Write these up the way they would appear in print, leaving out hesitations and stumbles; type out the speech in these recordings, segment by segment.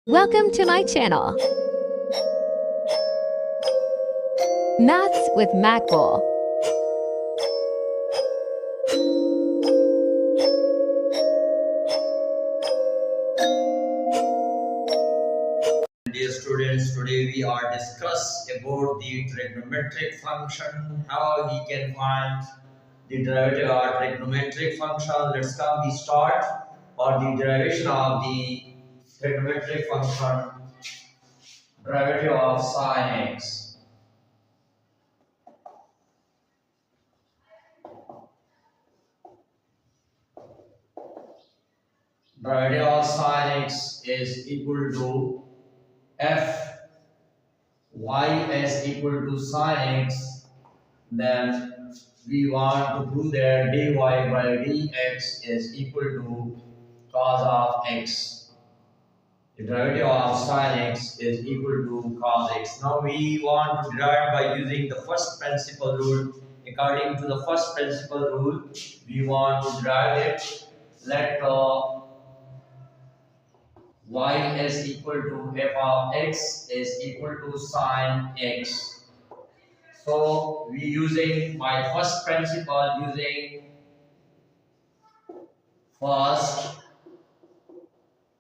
Welcome to my channel, Maths with Macbull. Dear students, today we are discuss about the trigonometric function, how we can find the derivative of trigonometric function. Let's come the start or the derivation of the trigonometric function, derivative of sinX. Derivative of sinX is equal to f y is equal to sinX. Then we want to prove that dy by dx is equal to cos of x. The derivative of sin x is equal to cos x. Now we want to derive by using the first principle rule. According to the first principle rule, we want to derive it. Let y is equal to f of x is equal to sin x. So we using my first principle using first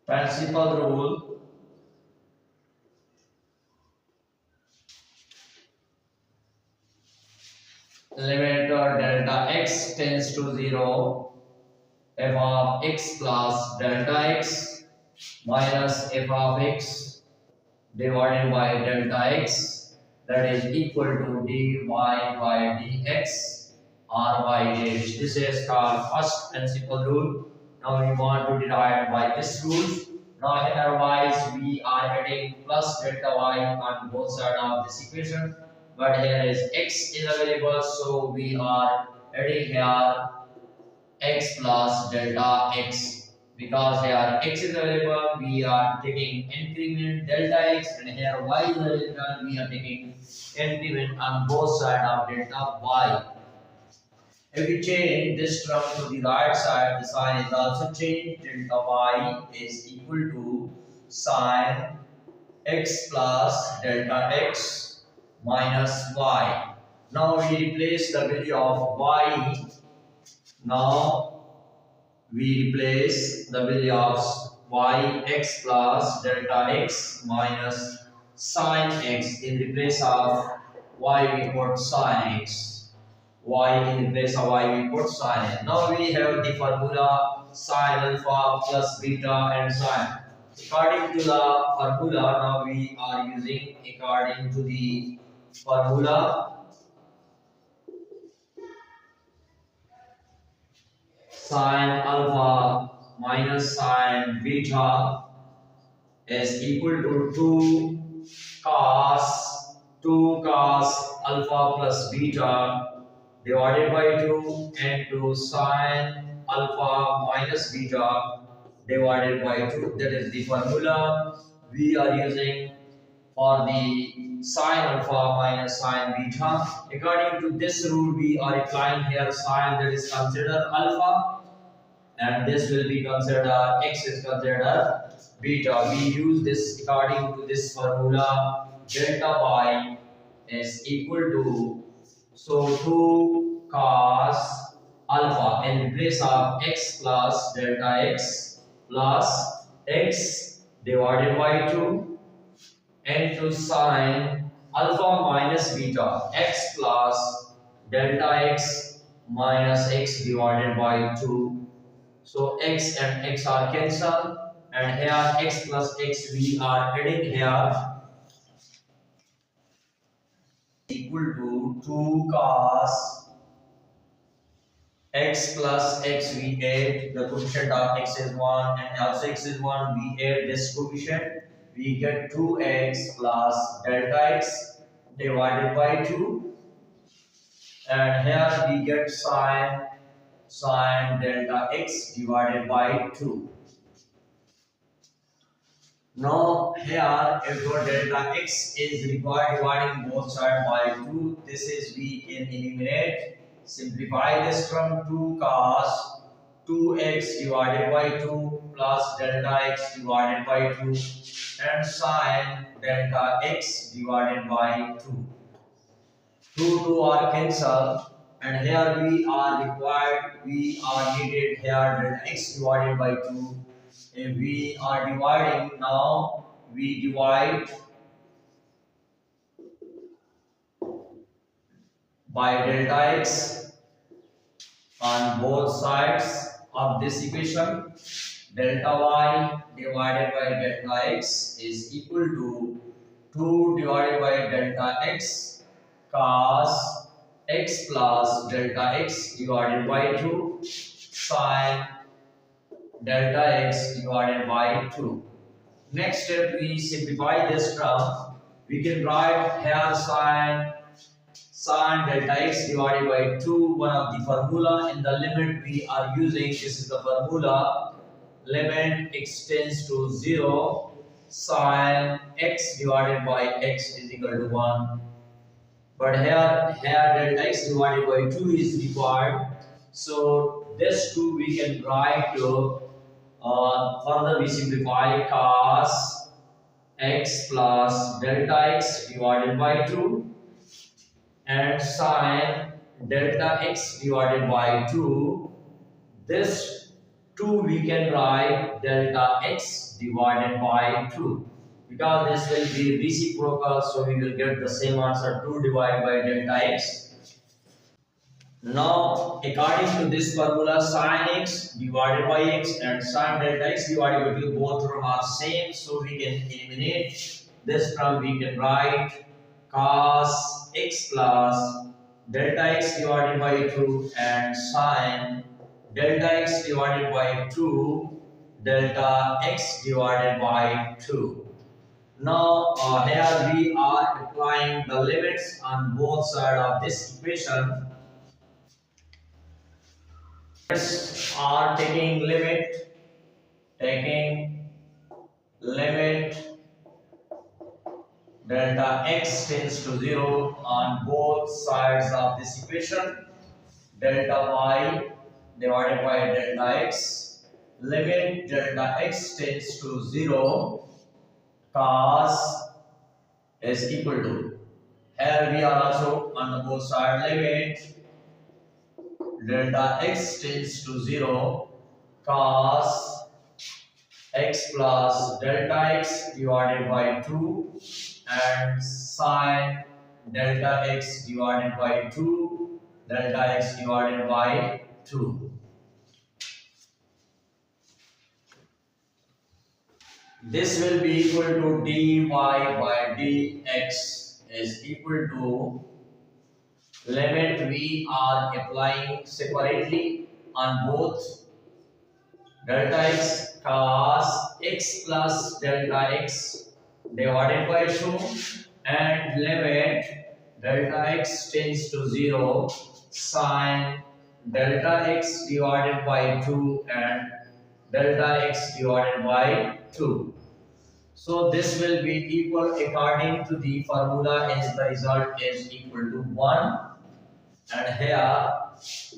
principle rule. Limit delta x tends to 0, f of x plus delta x minus f of x divided by delta x, that is equal to dy by dx or by dash. This is called first principle rule. Now we want to derive by this rule. Now otherwise we are getting plus delta y on both sides of this equation, but here is x is available, so we are adding here x plus delta x. Because here x is available, we are taking increment delta x, and here y is available, we are taking increment on both sides of delta y. If we change this term to the right side, the sign is also changed. Delta y is equal to sin x plus delta x minus y. Now we replace the value of y. Now we replace the value of y x plus delta x minus sin x. In place of y we put sin x. Y in place of y we put sin x. Now we have the formula sin alpha plus beta and sin. According to the formula, now we are using according to the formula sin alpha minus sin beta is equal to 2 cos alpha plus beta divided by 2 into sin alpha minus beta divided by 2. That is the formula we are using for the sin alpha minus sin beta. According to this rule, we are applying here sin, that is considered alpha, and this will be considered x is considered beta. We use this according to this formula. Delta y is equal to 2 cos alpha in place of x plus delta x plus x divided by 2 into sin alpha minus beta x plus delta x minus x divided by 2. So x and x are cancelled, and here x plus x we are adding here equal to 2 cos x plus x. We add the coefficient of x is 1 and also x is 1. We add this coefficient, we get 2x plus delta x divided by 2, and here we get sin delta x divided by 2. Now here if your delta x is required dividing both sides by 2, this is we can eliminate. Simplify this from 2 cos 2x divided by 2 plus delta x divided by 2, and sine delta x divided by 2. 2 are cancelled, and here we are needed here delta x divided by 2. If we are dividing now, we divide by delta x on both sides of this equation. Delta y divided by delta x is equal to 2 divided by delta x cos x plus delta x divided by 2 sine delta x divided by 2. Next step, we simplify this term. We can write here sine delta x divided by 2, one of the formula in the limit we are using. This is the formula. Limit x tends to 0, sine x divided by x is equal to 1. But here delta x divided by 2 is required. So this 2 we can write to further we simplify cos x plus delta x divided by 2 and sine delta x divided by 2. This 2 we can write delta x divided by 2 because this will be reciprocal, so we will get the same answer 2 divided by delta x. Now, according to this formula, sin x divided by x and sin delta x divided by 2 both terms are same, so we can eliminate this term. We can write cos x plus delta x divided by 2 and sin delta x divided by 2 delta x divided by 2. Now, here we are applying the limits on both sides of this equation. Are taking limit delta x tends to 0 on both sides of this equation. Delta y divided by delta x. Limit delta x tends to 0, cos is equal to. Here we are also on the both side limit delta x tends to 0, cos x plus delta x divided by 2 and sine delta x divided by 2 delta x divided by 2. This will be equal to dy by dx is equal to limit we are applying separately on both delta x cos x plus delta x divided by 2 and limit delta x tends to 0 sine delta x divided by 2 and delta x divided by 2. So this will be equal according to the formula as the result is equal to 1. And here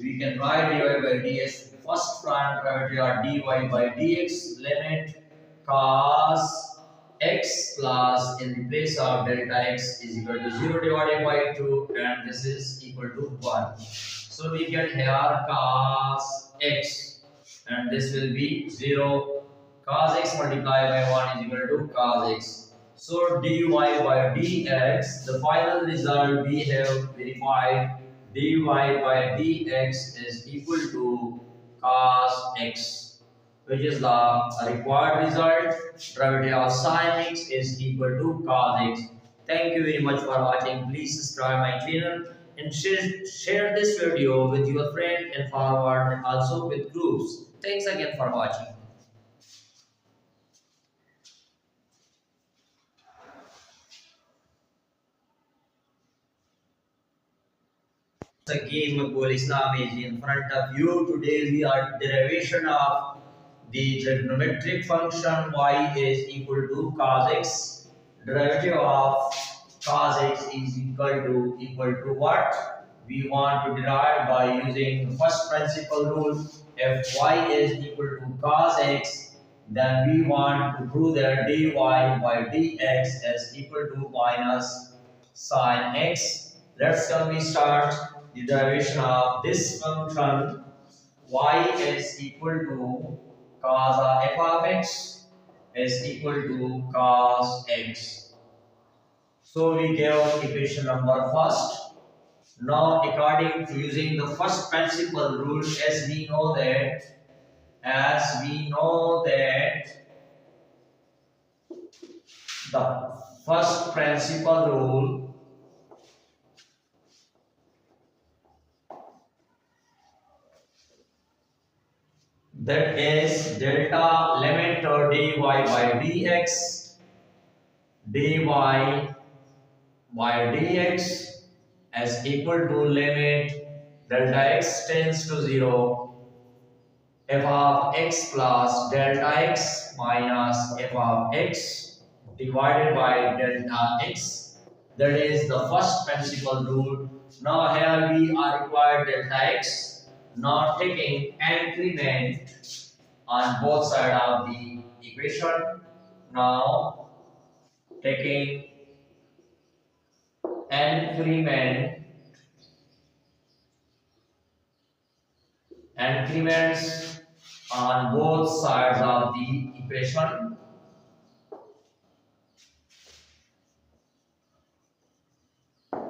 we can write dy by dx. First prime priority are dy by dx. Limit cos x plus in the place of delta x is equal to 0 divided by 2 and this is equal to 1. So we get here cos x and this will be 0. Cos x multiplied by 1 is equal to cos x. So dy by dx, the final result we have verified dy by dx is equal to cos x, which is the required result. Derivative of sin x is equal to cos x. Thank you very much for watching. Please subscribe my channel and share this video with your friend and forward and also with groups. Thanks again for watching. Again, Maqbool Islam is in front of you. Today we are derivation of the trigonometric function y is equal to cos x. Derivative of cos x is equal to what? We want to derive by using the first principle rule. If y is equal to cos x, then we want to prove that dy by dx is equal to minus sin x. Let's we start the derivation of this function. Y is equal to cos f of x is equal to cos x. So we give equation number first. Now according to using the first principle rule, as we know that the first principle rule, that is delta limit dy by dx, dy by dx as equal to limit delta x tends to 0 f of x plus delta x minus f of x divided by delta x. That is the first principle rule. Now here we are required delta x, not taking increment on both sides of the equation. Now taking increments on both sides of the equation.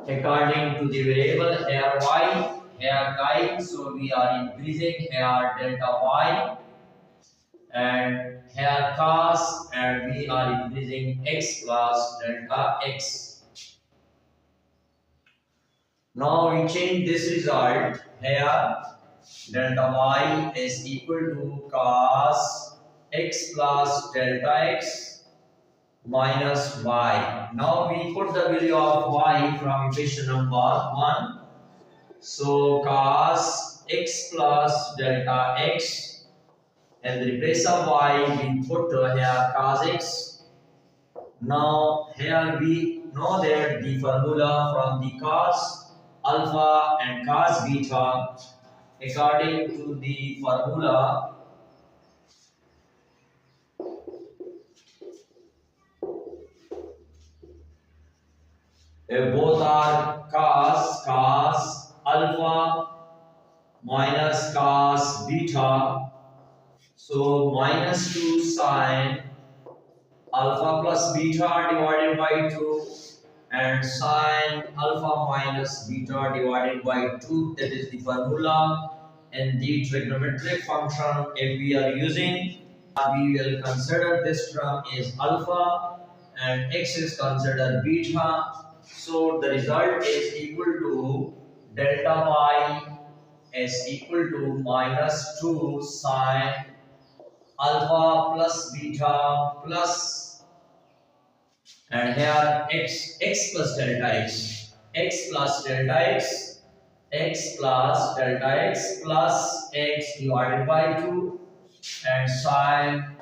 According to the variable here y, here y, so we are increasing here delta y, and here cos, and we are increasing x plus delta x. Now we change this result here. Delta y is equal to cos x plus delta x minus y. Now we put the value of y from equation number 1. So cos x plus delta x, and in the place of y we put here cos x. Now here we know that the formula from the cos alpha and cos beta. According to the formula, both are cos alpha minus cos beta. So minus 2 sin alpha plus beta divided by 2, and sin alpha minus beta divided by 2. That is the formula in the trigonometric function. If we are using, we will consider this term is alpha and x is considered beta. So the result is equal to delta y is equal to minus 2 sin alpha plus beta plus, and here x plus delta x plus delta x plus delta x plus x divided by 2, and sin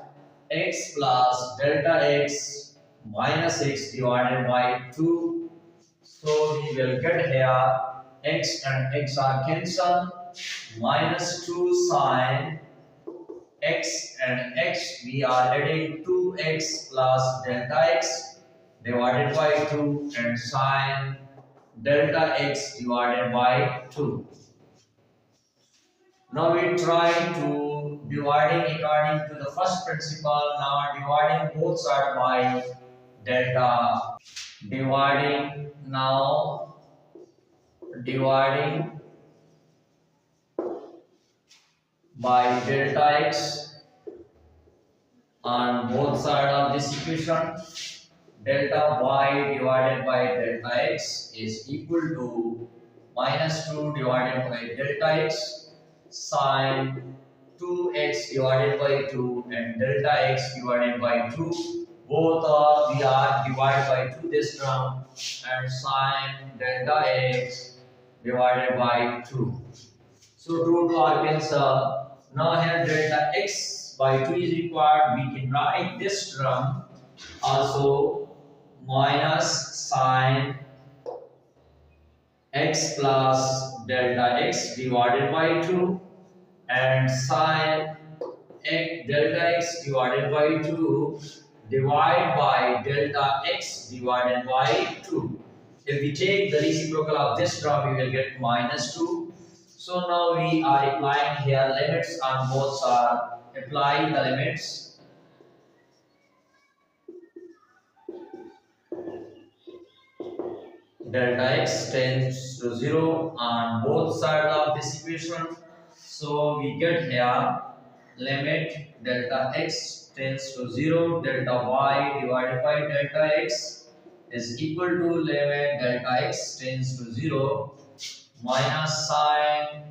x plus delta x minus x divided by 2. So we will get here x and x are cancelled, minus 2 sin x and x, we are adding 2x plus delta x divided by 2, and sin delta x divided by 2. Now we try to dividing according to the first principle. Now dividing both sides by delta. Dividing by delta x on both sides of this equation. Delta y divided by delta x is equal to minus 2 divided by delta x sin 2x divided by 2 and delta x divided by 2. Both we are divided by 2 this term, and sin delta x divided by 2. So 2 are cancelled. Now here delta x by 2 is required. We can write this term also minus sin x plus delta x divided by 2, and sin delta x divided by 2 divide by delta x divided by 2. If we take the reciprocal of this term, we will get minus 2. So now we are applying here limits on both sides. Apply the limits. Delta x tends to 0 on both sides of this equation. So we get here limit delta x tends to 0, delta y divided by delta x is equal to limit delta x tends to 0 minus sine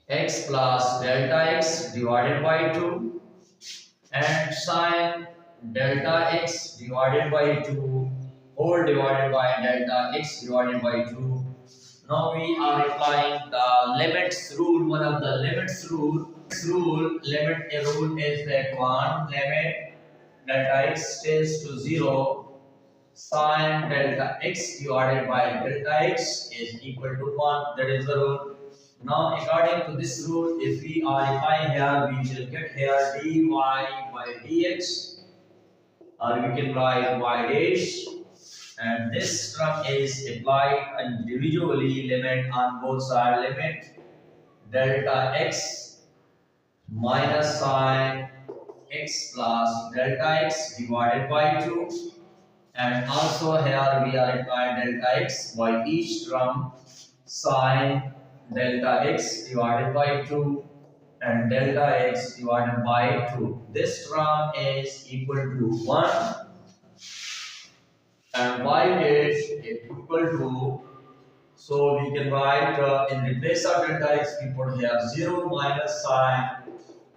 x plus delta x divided by 2 and sine delta x divided by 2 whole divided by delta x divided by 2. Now we are applying the limits rule. One of the limits limit rule is that one limit delta x tends to 0 sine delta x divided by delta x is equal to 1. That is the rule. Now, according to this rule, if we are applying here, we will get here dy by dx, or we can write y dash, and this term is applied individually. Limit on both sides. Limit delta x minus sine x plus delta x divided by 2. And also here we are applying delta x by each term sine delta x divided by 2 and delta x divided by 2. This term is equal to 1 and y dash is equal to, so we can write in the place of delta x we put here 0 minus sine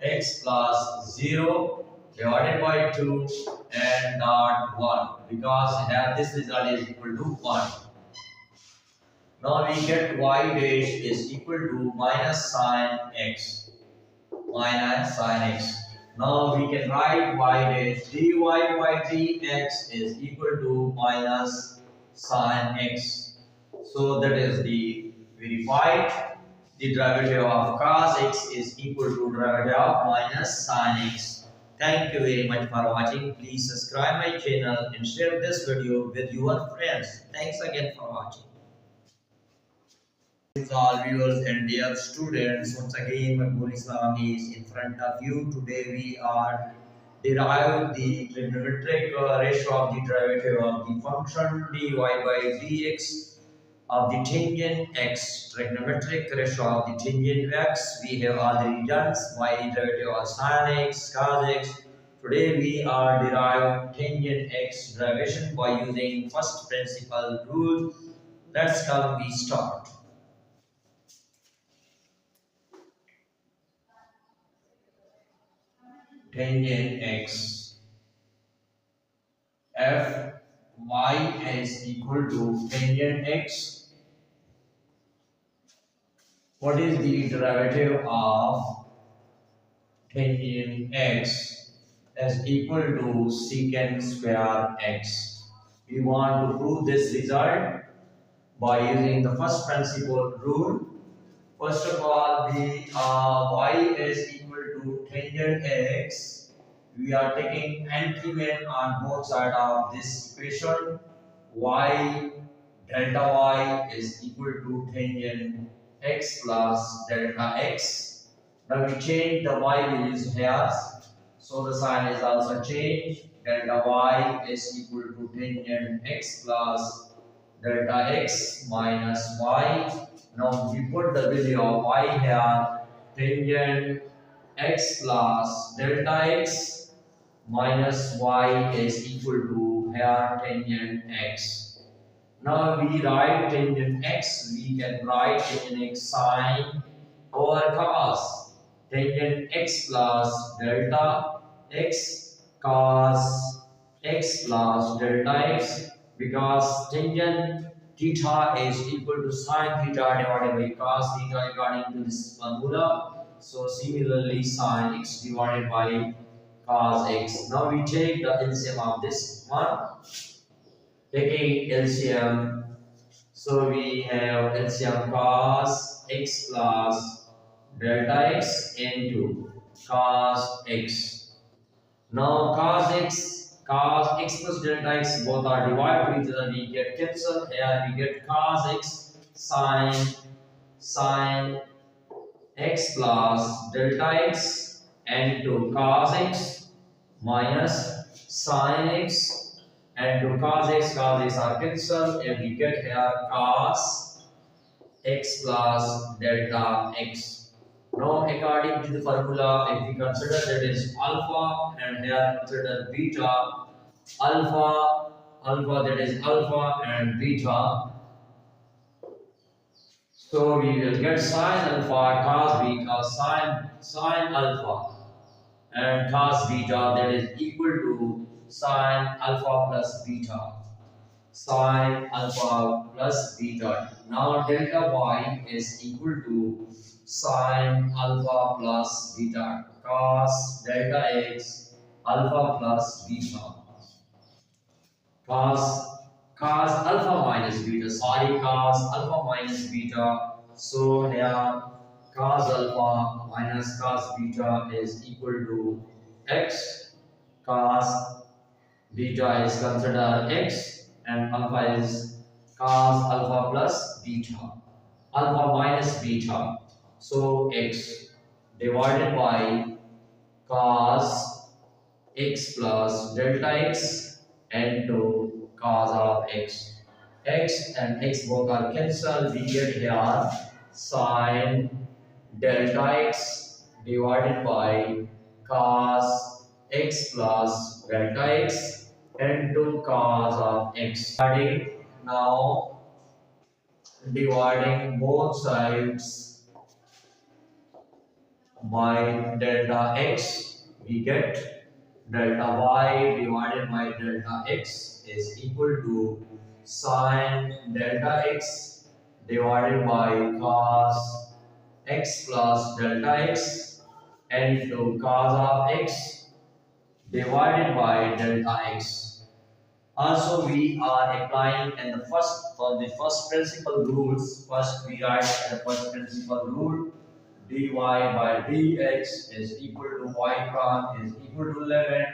x plus 0 divided by 2 and not 1, because here this result is equal to 1. Now we get y dash is equal to minus sine x. Now we can write y dash dy by dx is equal to minus sine x. So that is the verified. The derivative of cosx is equal to derivative of minus sine x. Thank you very much for watching. Please subscribe my channel and share this video with your friends. Thanks again for watching. All viewers and dear students, once again Makbul Islam is in front of you. Today we are derive the trigonometric ratio of the derivative of the function dy by dx of the tangent x. Trigonometric ratio of the tangent x we have already done by derivative of sinx, cosx. Today we are derive tangent x derivation by using first principle rule. Let's come we start. Tangent x f y is equal to tangent x. What is the derivative of tangent x is equal to secant square x? We want to prove this result by using the first principle rule. First of all, the y is equal to tangent x. We are taking increment on both sides of this equation. Y delta y is equal to tangent x plus delta x. Now we change the y values here, so the sign is also changed. Delta y is equal to tangent x plus delta x minus y. Now we put the value of y here, tangent x plus delta x minus y is equal to here tangent x. Now we write tangent x, we can write tangent x sine over cos. Tangent x plus delta x cos x plus delta x, because tangent theta is equal to sine theta divided by cos theta according to this formula. So similarly sine x divided by cos x. Now we take the LCM of this one. Taking LCM, so we have LCM cos x plus delta x into cos x. Now cos x plus delta x both are divided to each other. We get cancel. Here we get cos x sin x plus delta x into cos x minus sin x and to cos x are cancelled and we get here cos x plus delta x. Now according to the formula, if we consider that is alpha and here consider beta, alpha that is alpha and beta, so we will get sine alpha cos beta sine alpha and cos beta that is equal to sine alpha plus beta. Sine alpha plus beta. Now delta y is equal to sine alpha plus beta cos delta x alpha plus beta. Cos alpha minus beta. Sorry, cos alpha minus beta. So here cos alpha minus cos beta is equal to x. Cos beta is considered x and alpha is cos alpha plus beta. Alpha minus beta. So x divided by cos x plus delta x and to cos of x. X and x both are cancelled. We get here sine delta x divided by cos x plus delta x and to cos of x. Now dividing both sides by delta x, we get delta y divided by delta x is equal to sine delta x divided by cos x plus delta x and to cos of x divided by delta x. Also, we are applying in the first principal rules. First, we write the first principal rule: dy by dx is equal to y prime is equal to 11.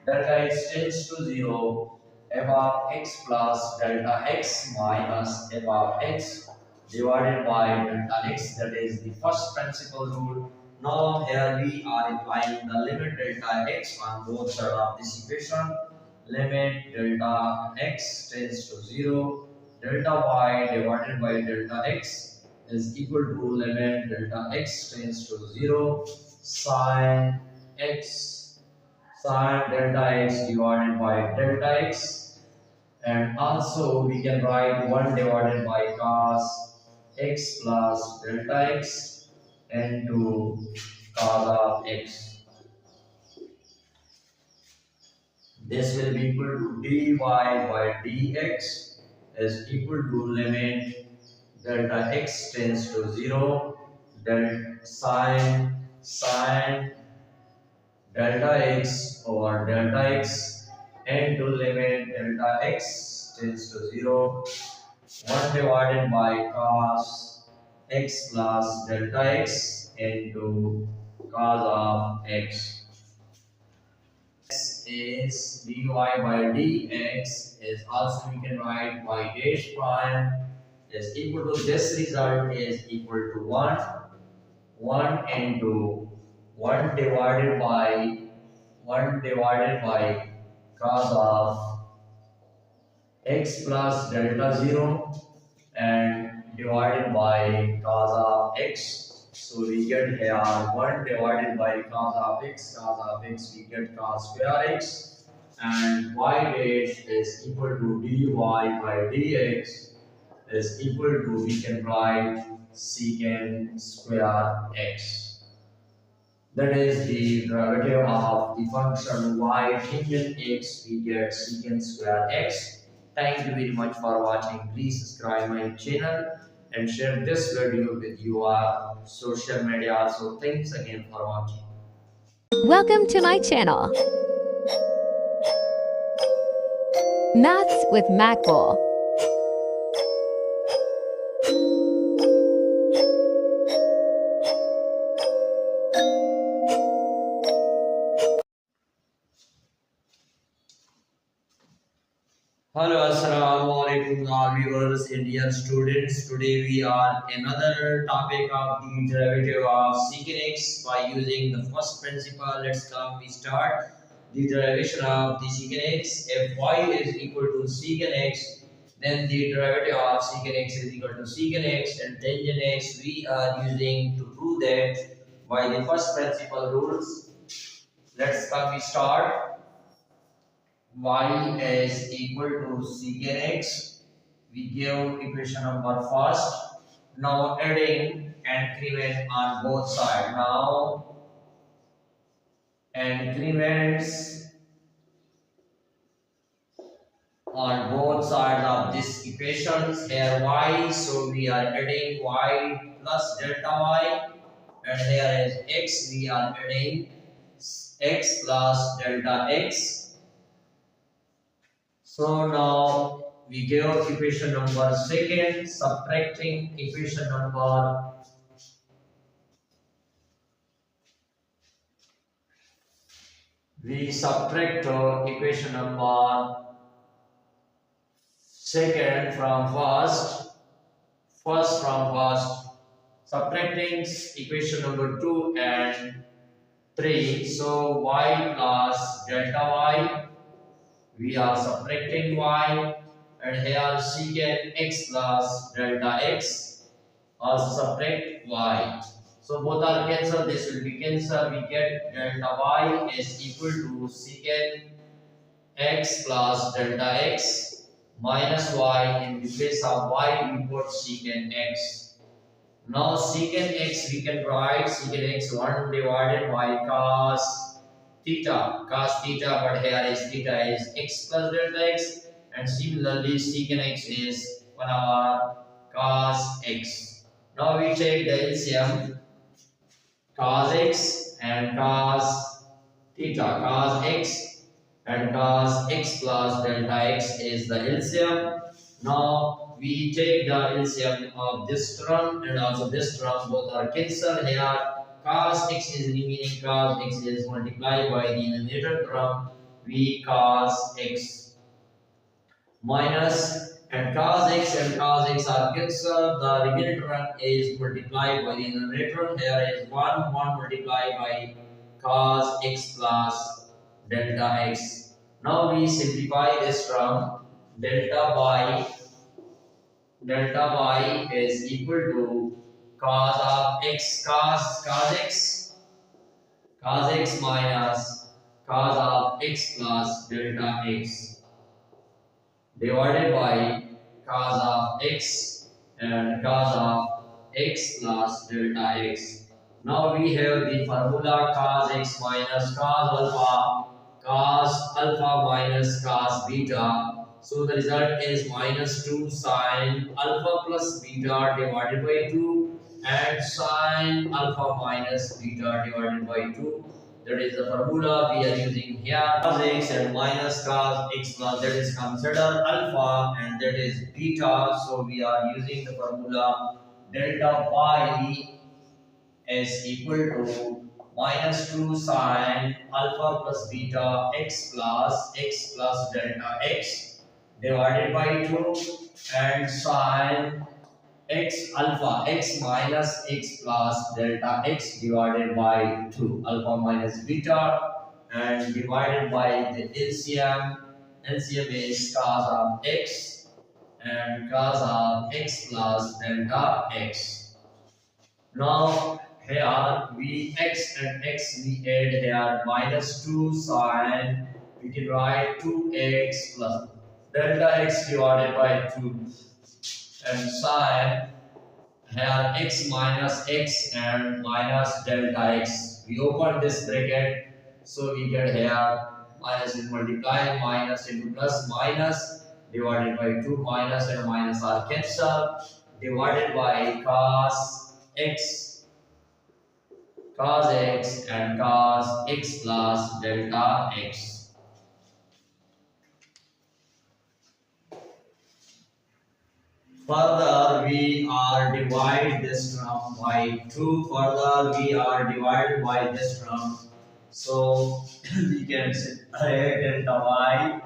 Delta x tends to 0. F of x plus delta x minus f of x divided by delta x. That is the first principal rule. Now here we are applying the limit delta x on both sides of this equation. Limit delta x tends to 0. Delta y divided by delta x is equal to limit delta x tends to 0. Sin x sin delta x divided by delta x, and also we can write 1 divided by cos x plus delta x into cos of x. This will be equal to dy by dx is equal to limit delta x tends to 0. Del sin delta x over delta x and to limit delta x tends to 0. 1 divided by cos x plus delta x into cos of x. Is dy by dx is also we can write y dash prime is equal to this result is equal to 1 into 1 divided by cos of x plus delta 0 and divided by cos of x. So we get here 1 divided by cos of x we get cos square x, and y dash is equal to dy by dx is equal to, we can write secant square x. That is the derivative of the function y tangent x, we get secant square x. Thank you very much for watching. Please subscribe my channel and share this video with your social media. So thanks again for watching. Welcome to my channel. Maths with Macbull. Hello, assalamu alaikum, all viewers, Indian students. Today we are another topic of the derivative of secx by using the first principle. Let's come. We start the derivation of the secx. If y is equal to secx, then the derivative of secx is equal to secx and tangent x. We are using to prove that by the first principle rules. Let's come. We start. Y is equal to secant x. We give equation number first. Now adding increment on both sides. Now increments on both sides of this equations. Here y, so we are adding y plus delta y, and here is x. We are adding x plus delta x. So now we give equation number second, subtracting equation number we subtract equation number second from first from first, subtracting equation number 2 and 3. So y plus delta y, we are subtracting y, and here secant x plus delta x, also subtract y. So both are cancelled, this will be cancelled. We get delta y is equal to secant x plus delta x minus y. In the place of y, we put secant x. Now secant x we can write secant x 1 divided by cos theta, but here is theta is x plus delta x, and similarly secant x is 1 over cos x. Now we take the LCM cos x and cos theta, cos x and cos x plus delta x is the LCM. Now we take the LCM of this term and also this term, both are cancelled. Here cos x is remaining, cos x is multiplied by the denominator term, we cos x minus, and cos x are cancelled. The remaining term is multiplied by the denominator. Here is 1 multiplied by cos x plus delta x. Now we simplify this term. Delta y is equal to cos of x, cos x minus cos of x plus delta x divided by cos of x and cos of x plus delta x. Now we have the formula cos x minus cos alpha minus cos beta. So the result is minus 2 sin alpha plus beta divided by 2 and sin alpha minus beta divided by 2. That is the formula we are using here. Cos x and minus cos x plus, that is considered alpha and that is beta. So we are using the formula delta y is equal to minus 2 sin alpha plus beta x plus delta x divided by 2 and sin x alpha x minus x plus delta x divided by 2, alpha minus beta, and divided by the LCM. LCM is cos of x and cos of x plus delta x. Now here we x and x we add here minus 2 sin, we can write 2x plus delta x divided by 2 and sin here x minus x and minus delta x. We open this bracket, so we get here minus is multiplying, minus into plus, minus divided by 2, minus and minus are cancelled, divided by cos x and cos x plus delta x. Further, we are divide this term by 2. Further, we are divided by this term. So we can say delta y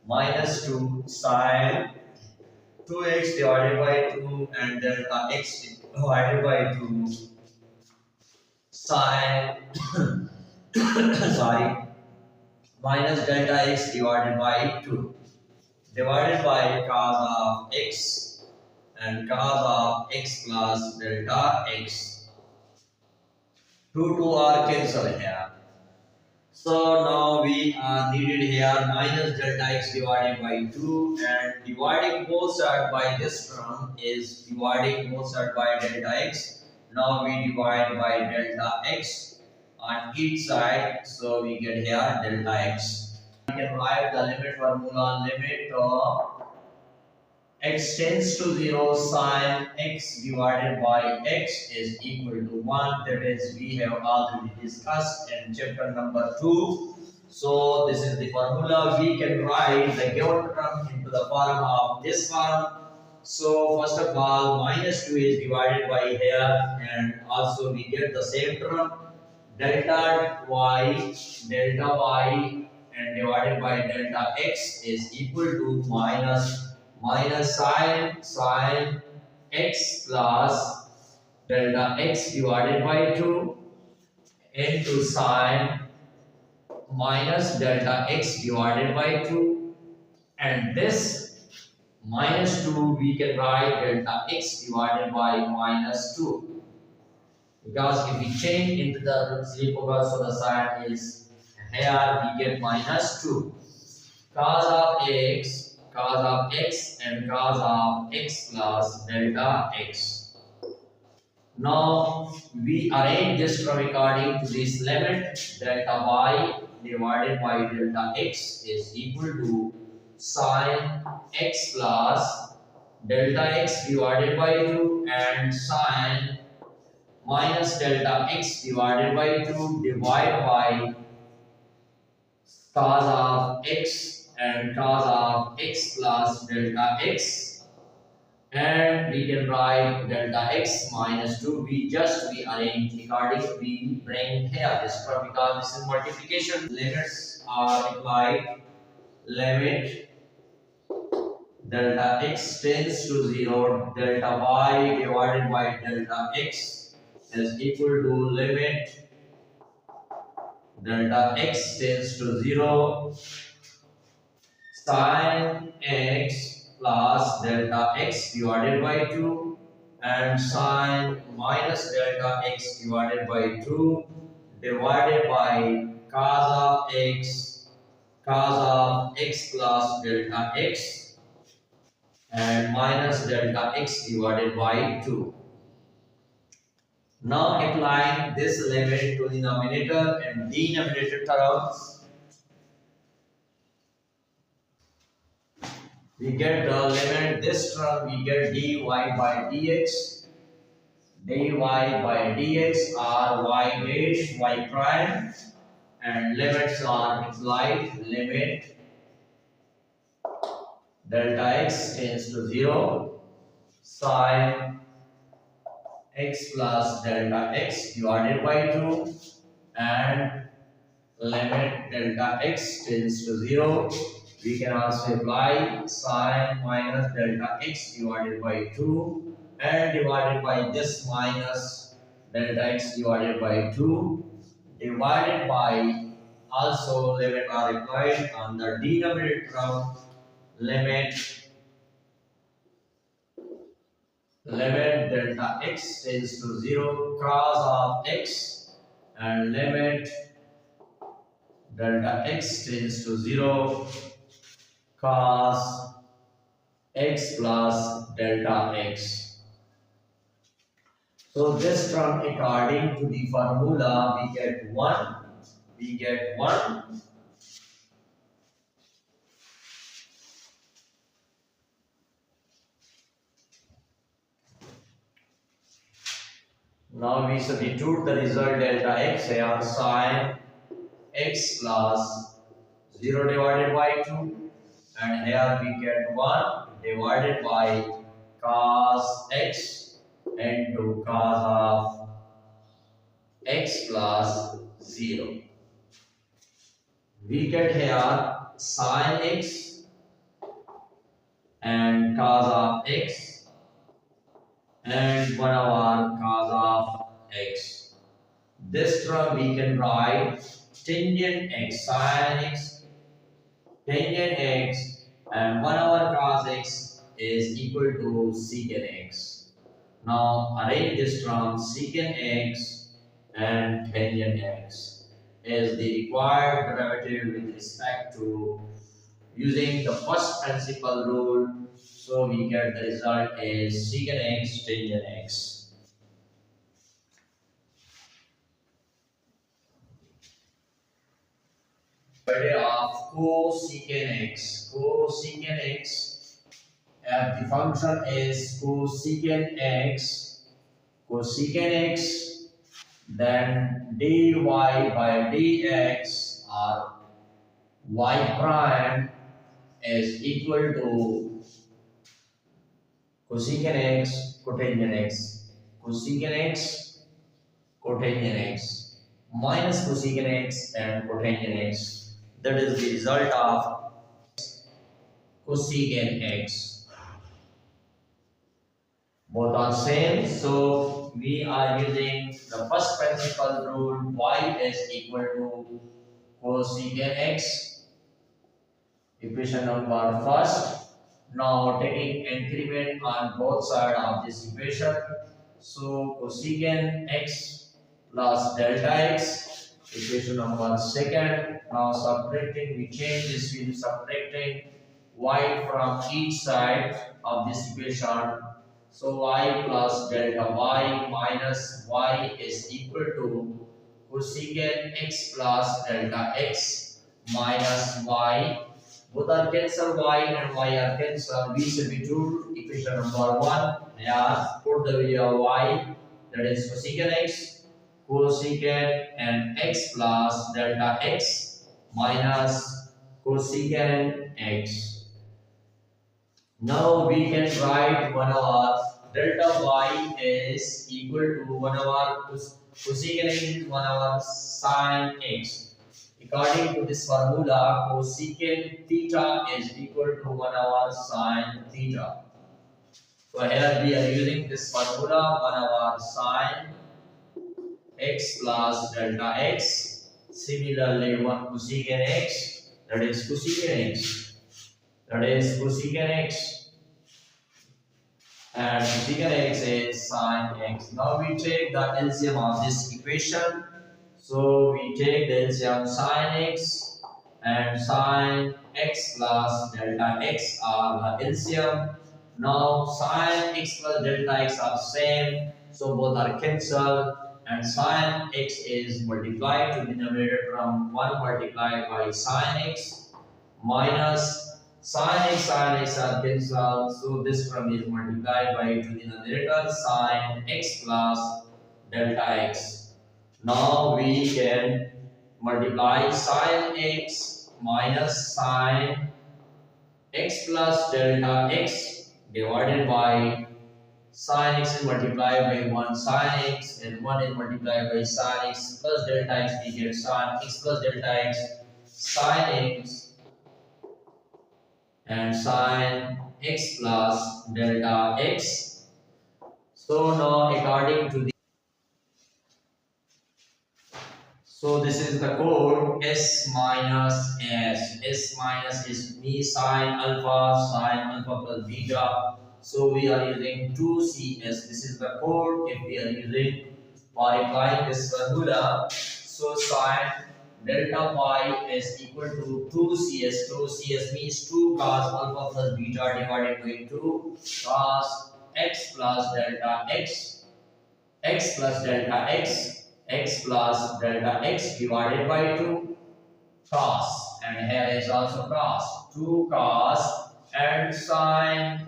minus 2 sine 2x divided by 2 and delta x divided by 2 sine sorry minus delta x divided by 2 divided by cos of x and cos of x plus delta x. 2 2 are cancelled here. So now we are needed here minus delta x divided by 2 and dividing both sides by this term is dividing both sides by delta x. Now we divide by delta x on each side, so we get here delta x. We can write the limit formula, limit of x tends to 0 sin x divided by x is equal to 1. That is, we have already discussed in chapter number 2. So this is the formula. We can write the given term into the form of this form. So first of all, minus 2 is divided by here, and also we get the same term delta y and divided by delta x is equal to minus sine x plus delta x divided by 2 into sine minus delta x divided by 2, and this minus 2 we can write delta x divided by minus 2, because if we change into the reciprocal, so the sign is here we get minus 2 cos of x and cos of x plus delta x. Now we arrange this term according to this limit. Delta y divided by delta x is equal to sin x plus delta x divided by 2 and sin minus delta x divided by 2 divided by cos of x and cos of x plus delta x, and we can write delta x minus 2. We arrange according, we bring here this term because this is multiplication. Limits are applied. Limit delta x tends to 0, delta y divided by delta x is equal to limit delta x tends to 0 sin x plus delta x divided by 2 and sin minus delta x divided by 2 divided by cos of x plus delta x and minus delta x divided by 2. Now applying this limit to the numerator and denominator terms, we get the limit. This term we get dy by dx. Dy by dx are y dash y prime, and limits are applied. Limit delta x tends to 0 sin x plus delta x divided by 2 and limit delta x tends to 0. We can also apply sin minus delta x divided by 2 and divided by this minus delta x divided by 2 divided by, also limit are applied on the denominator term. Limit delta x tends to 0 cos of x and limit delta x tends to 0 cos x plus delta x. So this term according to the formula we get 1. Now we substitute the result delta x here, sin x plus 0 divided by 2, and here we get 1 divided by cos x into cos of x plus 0. We get here sin x and cos of x and 1 over cos of x. This term we can write tangent x sin x, tangent x, and 1 over cos x is equal to secant x. Now arrange this term secant x and tangent x is the required derivative with respect to using the first principle rule. So we get the result is secant x tangent x. Derivative of cosecant x. Cosecant x, the function is cosecant x. Cosecant x, then dy by dx or y prime is equal to cosecant x cotangent x. Cosecant x cotangent x minus cosecant x and cotangent x. That is the result of cosecant x. Both are same, so we are using the first principle rule. Y is equal to cosecant x, equation number first. Now taking increment on both sides of this equation, so cosecant x plus delta x, equation number second. Now subtracting, we change this with subtracting y from each side of this equation. So y plus delta y minus y is equal to cosecant x plus delta x minus y. Both are cancelled, y and y are cancelled. We substitute equation number 1. Yeah, put the value of y, that is cosecant x, cosecant and x plus delta x minus cosecant x. Now we can write 1 over delta y is equal to 1 over cosecant x is 1 over sin x. According to this formula, cosecant theta is equal to 1 over sin theta. So here we are using this formula 1 over sin x plus delta x. Similarly, 1 cosecant x, that is cosecant x, that is cosecant x, and secant x is sin x. Now we take the LCM of this equation. So we take the LCM sin x and sin x plus delta x are the LCM. Now sin x plus delta x are same, so both are cancelled, and sin x is multiplied to the denominator term 1 multiplied by sin x minus sin x are cancelled, so this term is multiplied by to the numerator sin x plus delta x. Now we can multiply sin x minus sin x plus delta x divided by sin x is multiplied by 1 sin x and 1 is multiplied by sin x plus delta x. We get sin x plus delta x sin x and sin x plus delta x. So now according to the, so this is the code S minus S. S minus is me sin alpha plus beta. So we are using 2CS. This is the code if we are using by applying this formula. So sin delta y is equal to 2CS. 2CS means 2 cos alpha plus beta divided by 2 cos x plus delta x, x plus delta x, x plus delta x divided by 2 cos, and here is also cos, 2 cos and sin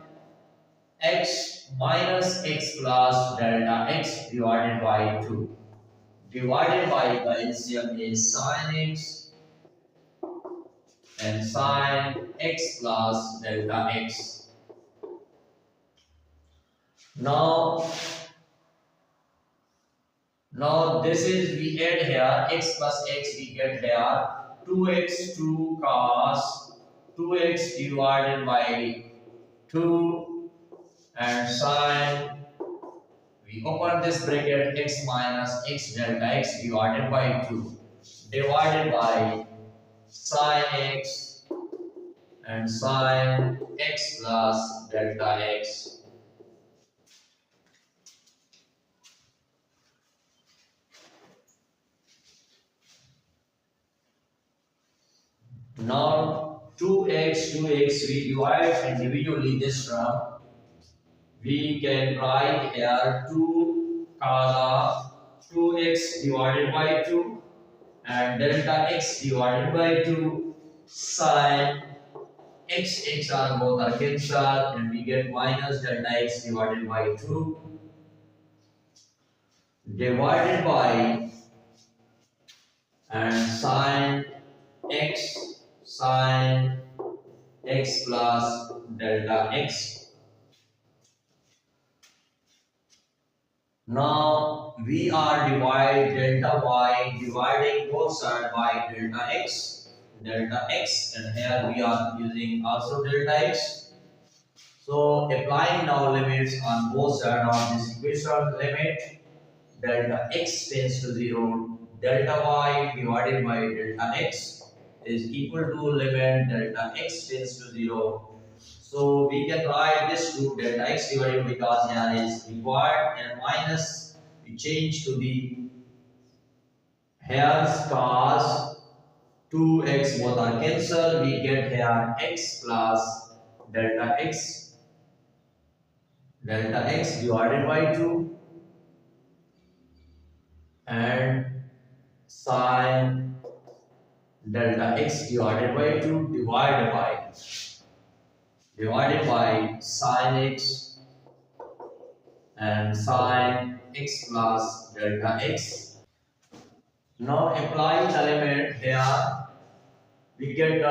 x minus x plus delta x divided by 2. Divided by the LCM is sin x and sin x plus delta x. Now this is we add here x plus x, we get here 2x 2 cos 2x divided by 2 and sine, we open this bracket, x minus x delta x divided by 2 divided by sine x and sine x plus delta x. Now 2x we divide individually this term. We can write here 2 cos of 2x divided by 2 and delta x divided by 2 sine x are both are cancelled and we get minus delta x divided by 2 divided by and sine x plus delta x. Now we are dividing both sides by delta x, and here we are using also delta x. So applying now limits on both sides of this equation, limit delta x tends to 0, delta y divided by delta x is equal to limit delta x tends to 0. So we can write this to delta x divided because here is required and minus we change to the here's cos 2x both are cancelled. We get here x plus delta x divided by 2 and sine delta x divided by 2 divided by sin x and sin x plus delta x. Now apply the limit here. We get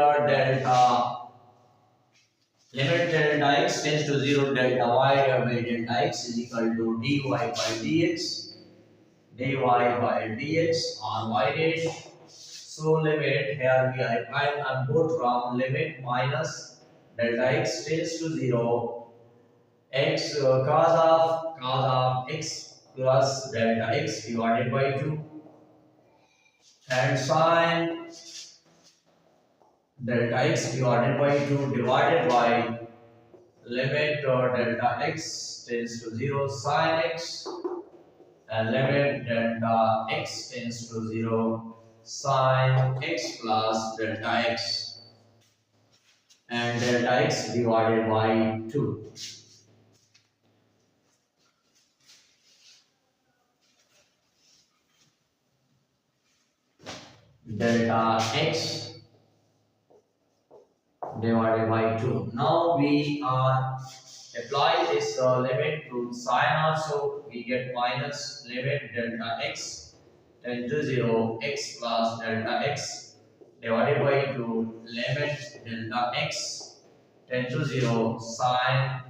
limit delta x tends to 0, delta y by delta x is equal to dy by dx on y dash. So limit here we are applying on both term, limit minus delta x tends to 0, x cos of x plus delta x divided by 2 and sine delta x divided by 2 divided by limit delta x tends to 0 sin x and limit delta x tends to 0 sin x plus delta x and delta x divided by 2. Delta x divided by 2. Now we are apply this limit to sine also. We get minus limit delta x tend to 0 x plus delta x divided by 2 limit delta x tend to 0 sine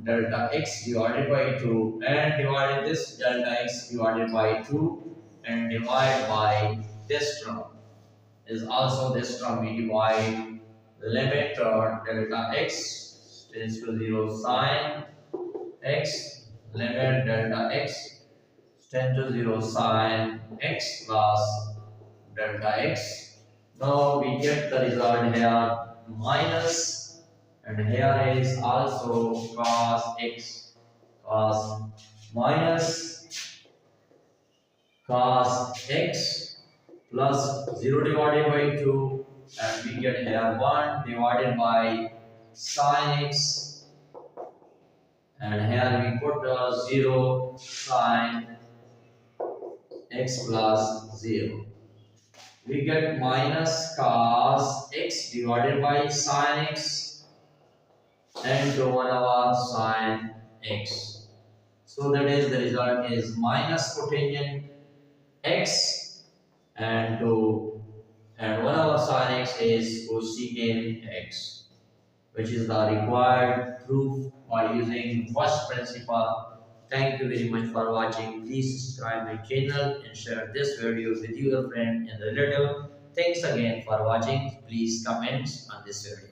delta x divided by 2 and divide this delta x divided by 2 and divide by this term is also this term. We divide limit delta x tends to 0 sine x limit delta x tends to 0 sine x plus delta x. Now we get the result here minus and here is also cos x cos minus cos x plus 0 divided by 2 and we get here 1 divided by sin x and here we put 0 sin x plus 0. We get minus cos x divided by sin x and 1 over sin x. So that is the result is minus cotangent x and 1 over sin x is cosecant x, which is the required proof by using first principle. Thank you very much for watching. Please subscribe my channel and share this video with your friend and relative. Thanks again for watching. Please comment on this video.